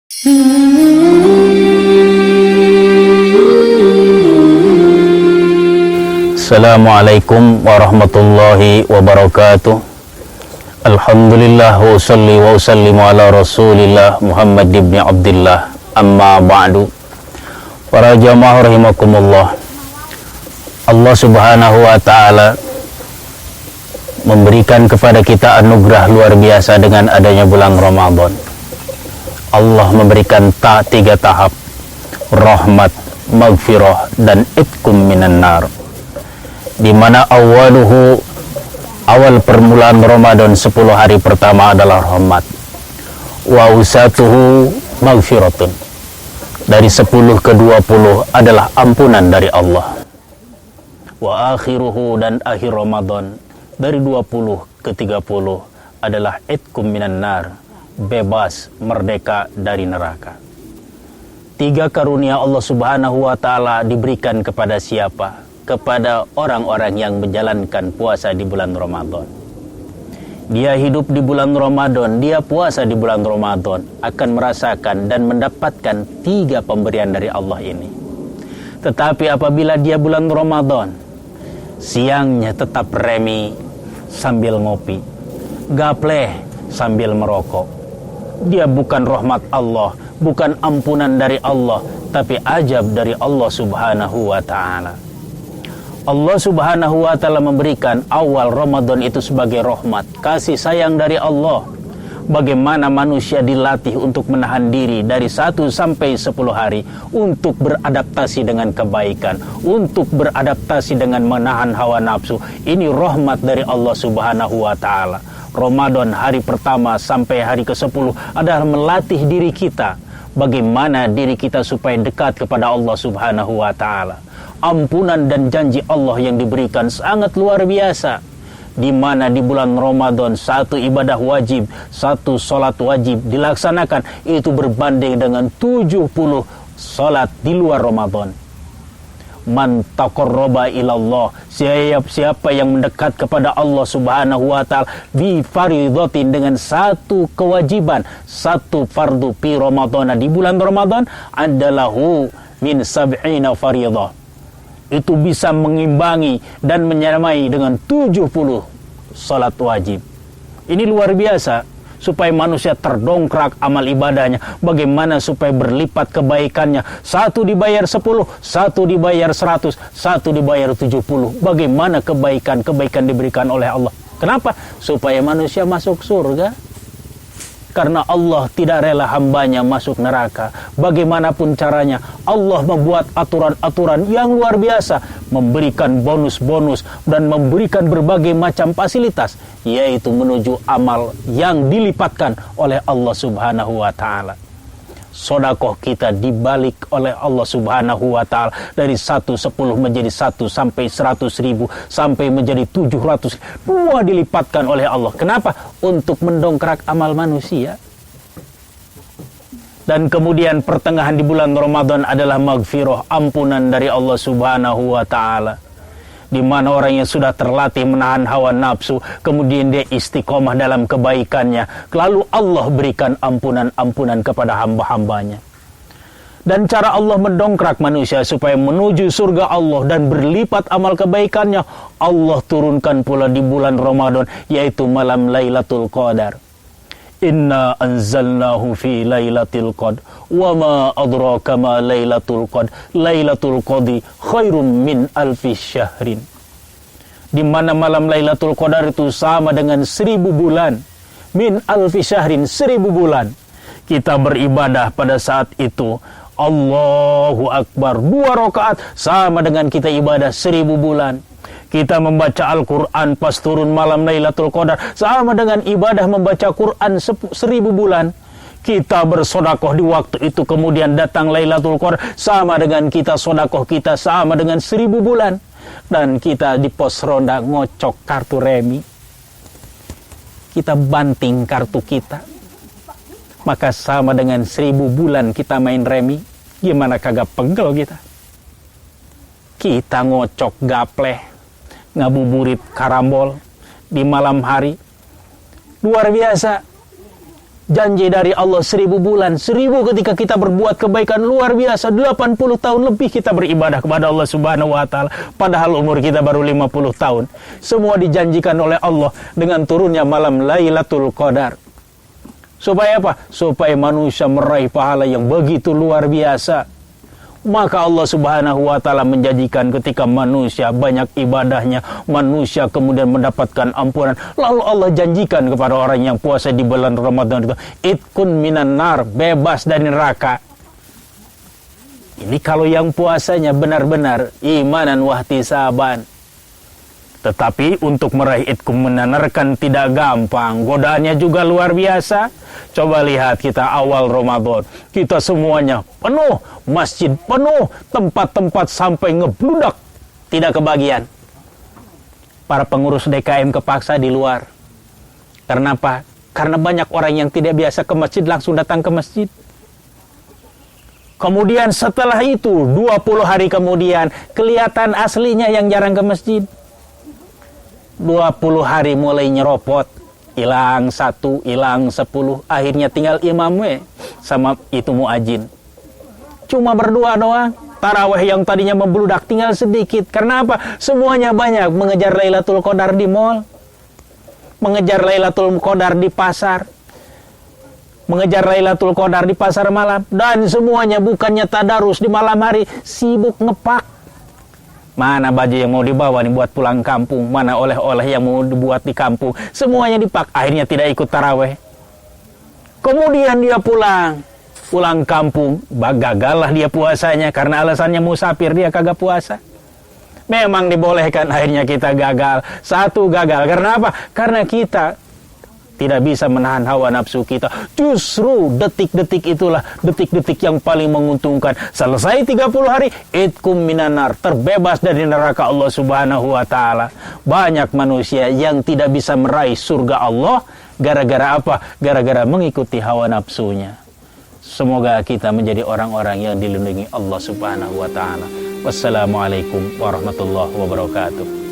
Assalamualaikum warahmatullahi wabarakatuh. Alhamdulillah wa salli wa sallimu ala rasulillah Muhammad ibn Abdullah, amma ba'du. Para jamaah rahimakumullah, Allah subhanahu wa ta'ala memberikan kepada kita anugerah luar biasa dengan adanya bulan Ramadan. Allah memberikan tiga tahap: rahmat, maghfirah, dan itkum minan nar, di mana awal permulaan Ramadan 10 hari pertama adalah rahmat, wa usatuhu maghfiratun, dari 10 ke 20 adalah ampunan dari Allah, wa akhiruhu, dan akhir Ramadan dari 20 ke 30 adalah itkum minan nar, bebas, merdeka dari neraka. 3 karunia Allah subhanahu wa ta'ala diberikan kepada siapa? Kepada orang-orang yang menjalankan puasa di bulan Ramadan. Dia hidup di bulan Ramadan, dia puasa di bulan Ramadan, akan merasakan dan mendapatkan 3 pemberian dari Allah ini. Tetapi apabila dia bulan Ramadan, siangnya tetap remi sambil ngopi, gapleh sambil merokok, dia bukan rahmat Allah, bukan ampunan dari Allah, tapi ajab dari Allah subhanahu wa ta'ala. Allah subhanahu wa ta'ala memberikan awal Ramadan itu sebagai rahmat, kasih sayang dari Allah. Bagaimana manusia dilatih untuk menahan diri dari 1 sampai 10 hari untuk beradaptasi dengan kebaikan, untuk beradaptasi dengan menahan hawa nafsu. Ini rahmat dari Allah subhanahu wa ta'ala. Ramadan hari pertama sampai hari ke-10 adalah melatih diri kita, bagaimana diri kita supaya dekat kepada Allah subhanahu wa ta'ala. Ampunan dan janji Allah yang diberikan sangat luar biasa, di mana di bulan Ramadan 1 ibadah wajib, 1 salat wajib dilaksanakan, itu berbanding dengan 70 salat di luar Ramadan. Man taqarraba ilallah, siapa yang mendekat kepada Allah subhanahu wa ta'ala bi faridatin, dengan 1 kewajiban, 1 fardu fi Ramadan, di bulan Ramadan, adalahu min sab'ina faridah, itu bisa mengimbangi dan menyamai dengan 70 salat wajib. Ini luar biasa, supaya manusia terdongkrak amal ibadahnya. Bagaimana supaya berlipat kebaikannya, 1 dibayar 10, 1 dibayar 100, 1 dibayar 70. Bagaimana kebaikan diberikan oleh Allah. Kenapa? Supaya manusia masuk surga. Karena Allah tidak rela hambanya masuk neraka. Bagaimanapun caranya, Allah membuat aturan-aturan yang luar biasa, memberikan bonus-bonus dan memberikan berbagai macam fasilitas, yaitu menuju amal yang dilipatkan oleh Allah subhanahu wa ta'ala. Sodakoh kita dibalik oleh Allah subhanahu wa ta'ala dari 110 menjadi 1 sampai 100.000 sampai menjadi 700. 2 dilipatkan oleh Allah. Kenapa? Untuk mendongkrak amal manusia. Dan kemudian pertengahan di bulan Ramadan adalah maghfirah, ampunan dari Allah subhanahu wa ta'ala, di mana orang yang sudah terlatih menahan hawa nafsu, kemudian dia istiqomah dalam kebaikannya, lalu Allah berikan ampunan-ampunan kepada hamba-hambanya. Dan cara Allah mendongkrak manusia supaya menuju surga Allah dan berlipat amal kebaikannya, Allah turunkan pula di bulan Ramadan, yaitu malam Lailatul Qadar. Inna anzalnahu fi lailatul qadr wa ma adraka ma lailatul qadr lailatul qadri khairum min alfi syahrin, di mana malam Lailatul Qadar itu sama dengan 1000 bulan, min alfi syahrin, 1000 bulan. Kita beribadah pada saat itu, Allahu Akbar, 2 rakaat sama dengan kita ibadah 1000 bulan. Kita membaca Al-Quran pas turun malam Lailatul Qadar sama dengan ibadah membaca Quran 1000 bulan. Kita bersodakoh di waktu itu, kemudian datang Lailatul Qadar sama dengan kita sodakoh kita sama dengan 1000 bulan. Dan kita di pos ronda ngocok kartu remi, kita banting kartu kita, maka sama dengan 1000 bulan kita main remi. Gimana kagak pegel kita? Kita ngocok gapleh, ngabuburit karambol di malam hari, luar biasa. Janji dari Allah 1000 bulan, 1000 ketika kita berbuat kebaikan luar biasa, 80 tahun lebih kita beribadah kepada Allah Subhanahu wa taala, padahal umur kita baru 50 tahun. Semua dijanjikan oleh Allah dengan turunnya malam Lailatul Qadar. Supaya apa? Supaya manusia meraih pahala yang begitu luar biasa. Maka Allah Subhanahu wa taala menjanjikan ketika manusia banyak ibadahnya, manusia kemudian mendapatkan ampunan. Lalu Allah janjikan kepada orang yang puasa di bulan Ramadan itu, itqun minan nar, bebas dari neraka. Ini kalau yang puasanya benar-benar imanan wahtisaban. Tetapi untuk meraih itqun minan nar kan tidak gampang. Godaannya juga luar biasa. Coba lihat kita awal Ramadan, kita semuanya penuh, masjid penuh, tempat-tempat sampai ngebludak, tidak kebagian. Para pengurus DKM kepaksa di luar. Karena apa? Karena banyak orang yang tidak biasa ke masjid langsung datang ke masjid. Kemudian setelah itu, 20 hari kemudian, kelihatan aslinya yang jarang ke masjid. 20 hari mulai nyeropot. Hilang 1, hilang 10, akhirnya tinggal imam sama itu muadzin. Cuma berdua doang. Tarawih yang tadinya membludak tinggal sedikit. Karena apa? Semuanya banyak mengejar Lailatul Qadar di mall, mengejar Lailatul Qadar di pasar, mengejar Lailatul Qadar di pasar malam, dan semuanya bukannya tadarus di malam hari, sibuk ngepak. Mana baju yang mau dibawa nih buat pulang kampung, mana oleh-oleh yang mau dibuat di kampung, semuanya dipak. Akhirnya tidak ikut taraweh. Kemudian dia pulang kampung, gagal lah dia puasanya karena alasannya musafir, dia kagak puasa. Memang dibolehkan, akhirnya kita gagal. Satu gagal karena apa? Karena kita tidak bisa menahan hawa nafsu kita. Justru detik-detik itulah detik-detik yang paling menguntungkan. Selesai 30 hari, itqum minan nar, terbebas dari neraka Allah Subhanahu wa taala. Banyak manusia yang tidak bisa meraih surga Allah gara-gara apa? Gara-gara mengikuti hawa nafsunya. Semoga kita menjadi orang-orang yang dilindungi Allah Subhanahu wa taala. Wassalamualaikum warahmatullahi wabarakatuh.